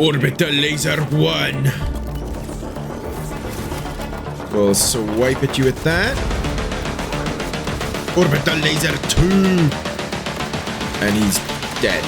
Orbital Laser 1. We'll swipe at you with that. Orbital Laser 2. And he's dead.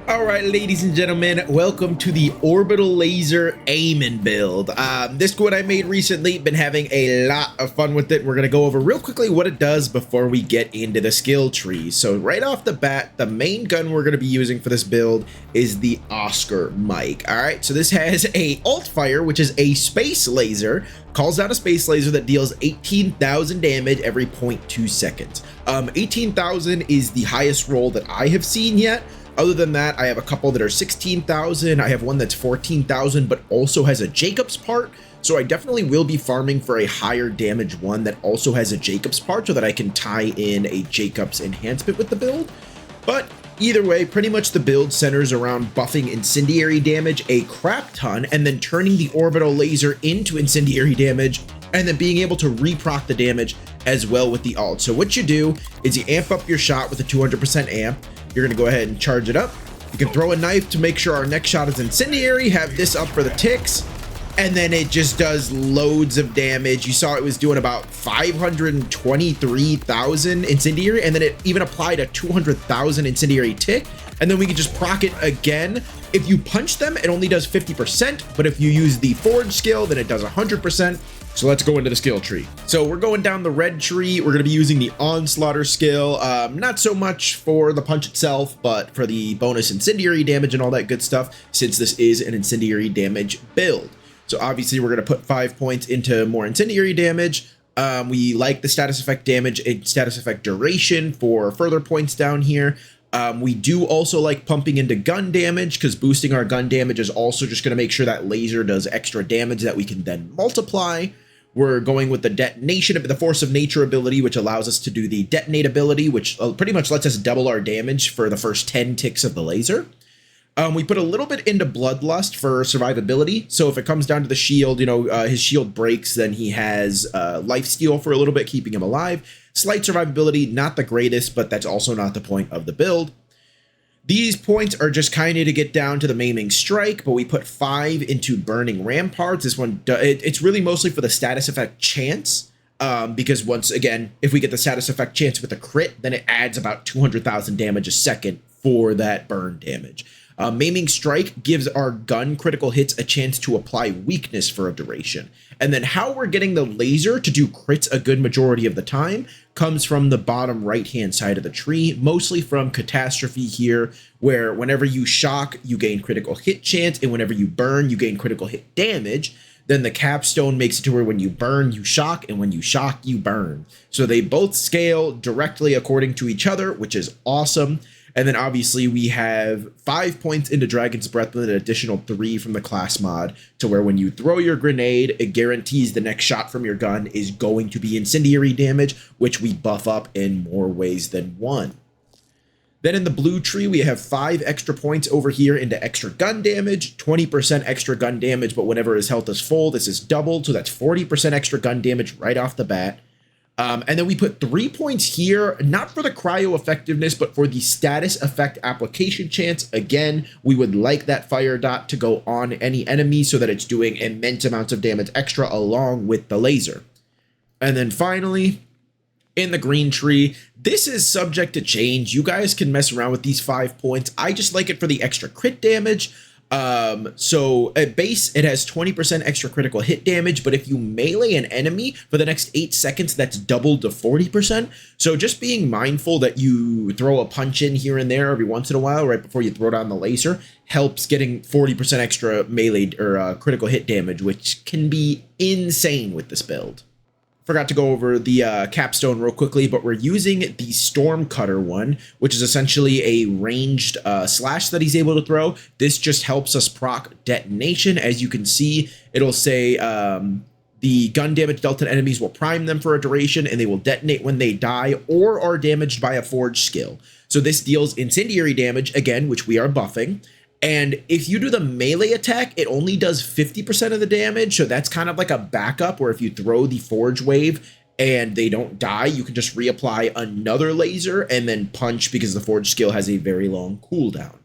Alright, ladies and gentlemen, welcome to the Orbital Laser Amon build. This squad I made recently, been having a lot of fun with it. We're going to go over real quickly what it does before we get into the skill tree. So right off the bat, the main gun we're going to be using for this build is the Oscar mic. Alright, so this has a alt fire, which is a space laser, calls out a space laser that deals 18,000 damage every 0.2 seconds. 18,000 is the highest roll that I have seen yet. Other than that, I have a couple that are 16,000. I have one that's 14,000, but also has a Jacobs part. So I definitely will be farming for a higher damage one that also has a Jacobs part so that I can tie in a Jacobs enhancement with the build. But either way, pretty much the build centers around buffing incendiary damage a crap ton and then turning the orbital laser into incendiary damage and then being able to reproc the damage as well with the alt. So what you do is you amp up your shot with a 200% amp. You're gonna go ahead and charge it up. You can throw a knife to make sure our next shot is incendiary, have this up for the ticks, and then it just does loads of damage. You saw it was doing about 523,000 incendiary, and then it even applied a 200,000 incendiary tick, and then we can just proc it again. If you punch them, it only does 50%, but if you use the forge skill, then it does 100%. So let's go into the skill tree. So we're going down the red tree. We're going to be using the onslaughter skill. Not so much for the punch itself, but for the bonus incendiary damage and all that good stuff, since this is an incendiary damage build. So obviously we're going to put 5 points into more incendiary damage. We like the status effect damage and status effect duration for further points down here. We do also like pumping into gun damage because boosting our gun damage is also just going to make sure that laser does extra damage that we can then multiply. We're going with the detonation of the force of nature ability, which allows us to do the detonate ability, which pretty much lets us double our damage for the first 10 ticks of the laser. We put a little bit into bloodlust for survivability. So if it comes down to the shield, you know, his shield breaks, then he has lifesteal for a little bit, keeping him alive. Slight survivability, not the greatest, but that's also not the point of the build. These points are just kind of to get down to the maiming strike, but we put 5 into burning ramparts. This one, it's really mostly for the status effect chance, because once again, if we get the status effect chance with a crit, then it adds about 200,000 damage a second for that burn damage. Maiming strike gives our gun critical hits a chance to apply weakness for a duration. And then how we're getting the laser to do crits a good majority of the time comes from the bottom right-hand side of the tree, mostly from catastrophe here, where whenever you shock, you gain critical hit chance, and whenever you burn, you gain critical hit damage. Then the capstone makes it to where when you burn, you shock, and when you shock, you burn. So they both scale directly according to each other, which is awesome. And then obviously we have 5 points into Dragon's Breath with an additional 3 from the class mod to where when you throw your grenade, it guarantees the next shot from your gun is going to be incendiary damage, which we buff up in more ways than one. Then in the blue tree, we have 5 extra points over here into extra gun damage, 20% extra gun damage, but whenever his health is full, this is doubled, so that's 40% extra gun damage right off the bat. And then we put 3 points here, not for the cryo effectiveness, but for the status effect application chance. Again, we would like that fire dot to go on any enemy so that it's doing immense amounts of damage extra along with the laser. And then finally, in the green tree, this is subject to change. You guys can mess around with these 5 points. I just like it for the extra crit damage. So at base, it has 20% extra critical hit damage, but if you melee an enemy for the next 8 seconds, that's doubled to 40%. So just being mindful that you throw a punch in here and there every once in a while, right before you throw down the laser, helps getting 40% extra melee or critical hit damage, which can be insane with this build. Forgot to go over the capstone real quickly, but we're using the Storm Cutter one, which is essentially a ranged slash that he's able to throw. This just helps us proc detonation. As you can see, it'll say the gun damage dealt to enemies will prime them for a duration, and they will detonate when they die or are damaged by a forged skill. So this deals incendiary damage, again, which we are buffing. And if you do the melee attack, it only does 50% of the damage. So that's kind of like a backup where if you throw the forge wave and they don't die, you can just reapply another laser and then punch, because the forge skill has a very long cooldown.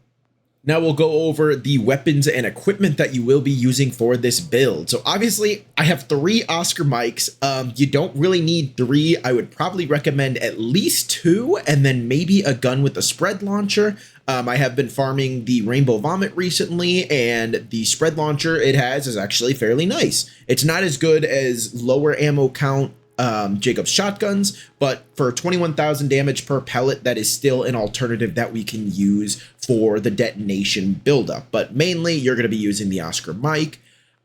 Now we'll go over the weapons and equipment that you will be using for this build. So obviously I have 3 Oscar mics. You don't really need 3. I would probably recommend at least 2, and then maybe a gun with a spread launcher. I have been farming the Rainbow Vomit recently, and the spread launcher it has is actually fairly nice. It's not as good as lower ammo count Jacob's shotguns, but for 21,000 damage per pellet, that is still an alternative that we can use for the detonation buildup. But mainly you're going to be using the Oscar mic.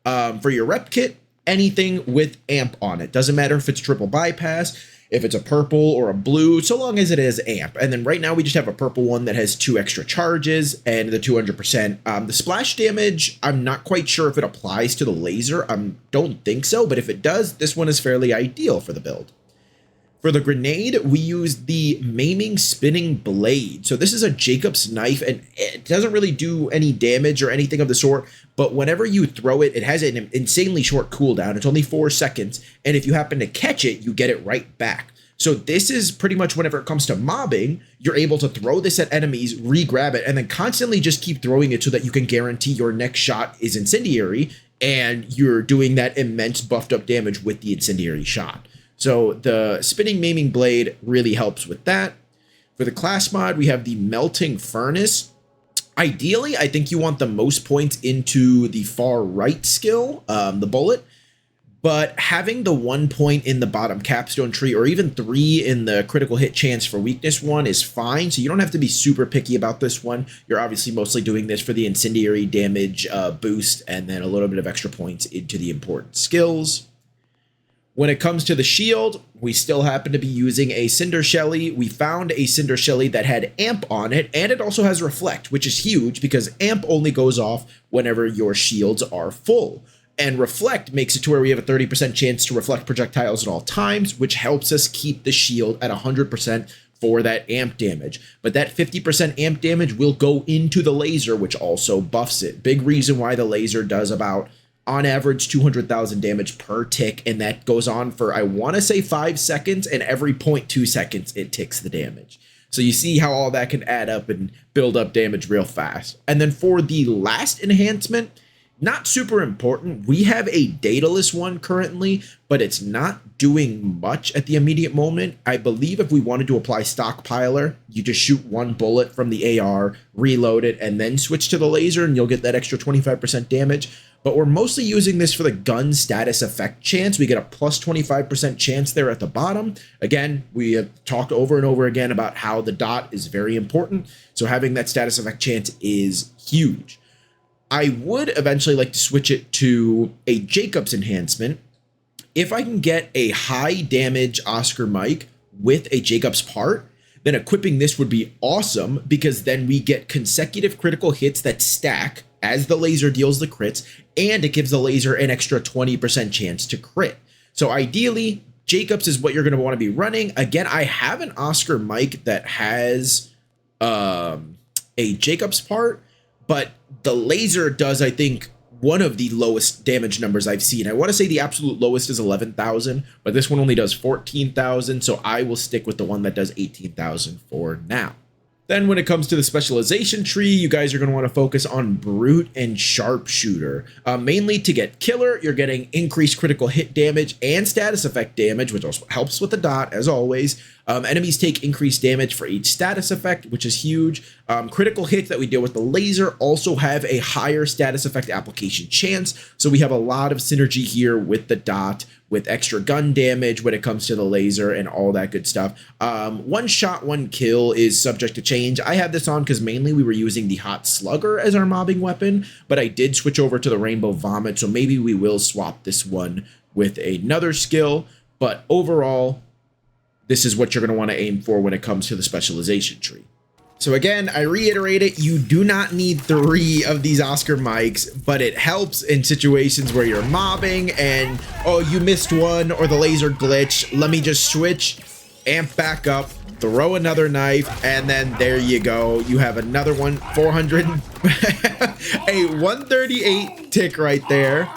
For your rep kit, anything with amp on it. Doesn't matter if it's triple bypass, if it's a purple or a blue, so long as it has amp. And then right now we just have a purple one that has 2 extra charges and the 200%. The splash damage, I'm not quite sure if it applies to the laser. I don't think so, but if it does, this one is fairly ideal for the build. For the grenade, we use the Maiming Spinning Blade. So this is a Jacob's knife, and it doesn't really do any damage or anything of the sort, but whenever you throw it, it has an insanely short cooldown. It's only 4 seconds, and if you happen to catch it, you get it right back. So this is pretty much whenever it comes to mobbing, you're able to throw this at enemies, re-grab it, and then constantly just keep throwing it so that you can guarantee your next shot is incendiary, and you're doing that immense buffed up damage with the incendiary shot. So the Spinning Maiming Blade really helps with that. For the class mod, we have the Melting Furnace. Ideally, I think you want the most points into the far right skill, the bullet, but having the 1 point in the bottom capstone tree, or even 3 in the critical hit chance for weakness one, is fine. So you don't have to be super picky about this one. You're obviously mostly doing this for the incendiary damage boost, and then a little bit of extra points into the important skills. When it comes to the shield, we still happen to be using a Cinder Shelly. We found a Cinder Shelly that had amp on it, and it also has reflect, which is huge because amp only goes off whenever your shields are full. And reflect makes it to where we have a 30% chance to reflect projectiles at all times, which helps us keep the shield at 100% for that amp damage. But that 50% amp damage will go into the laser, which also buffs it. Big reason why the laser does about, on average, 200,000 damage per tick, and that goes on for, I want to say 5 seconds, and every 0.2 seconds it ticks the damage. So you see how all that can add up and build up damage real fast. And then for the last enhancement, not super important. We have a dataless one currently, but it's not doing much at the immediate moment. I believe if we wanted to apply Stockpiler, you just shoot 1 bullet from the AR, reload it, and then switch to the laser, and you'll get that extra 25% damage. But we're mostly using this for the gun status effect chance. We get a plus 25% chance there at the bottom. Again, we have talked over and over again about how the dot is very important. So having that status effect chance is huge. I would eventually like to switch it to a Jacobs enhancement. If I can get a high damage Oscar mic with a Jacobs part, then equipping this would be awesome, because then we get consecutive critical hits that stack as the laser deals the crits, and it gives the laser an extra 20% chance to crit. So ideally, Jacobs is what you're going to want to be running. Again, I have an Oscar mic that has a Jacobs part, but the laser does, I think, one of the lowest damage numbers I've seen. I want to say the absolute lowest is 11,000, but this one only does 14,000, so I will stick with the one that does 18,000 for now. Then when it comes to the specialization tree, you guys are going to want to focus on Brute and Sharpshooter. Mainly to get Killer, you're getting increased critical hit damage and status effect damage, which also helps with the dot, as always. Enemies take increased damage for each status effect, which is huge. Critical hits that we deal with the laser also have a higher status effect application chance, so we have a lot of synergy here with the dot, with extra gun damage when it comes to the laser and all that good stuff. One shot, one kill is subject to change. I have this on because mainly we were using the Hot Slugger as our mobbing weapon, but I did switch over to the Rainbow Vomit, so maybe we will swap this one with another skill. But overall, this is what you're going to want to aim for when it comes to the specialization tree. So again, I reiterate it, you do not need 3 of these Oscar mics, but it helps in situations where you're mobbing and, oh, you missed one or the laser glitch. Let me just switch, amp back up, throw another knife, and then there you go. You have another one, 400, a 138 tick right there.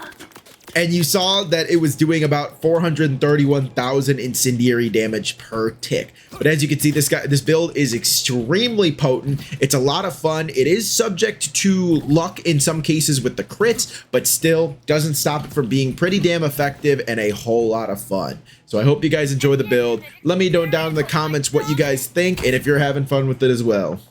And you saw that it was doing about 431,000 incendiary damage per tick. But as you can see, this build is extremely potent. It's a lot of fun. It is subject to luck in some cases with the crits, but still doesn't stop it from being pretty damn effective and a whole lot of fun. So I hope you guys enjoy the build. Let me know down in the comments what you guys think and if you're having fun with it as well.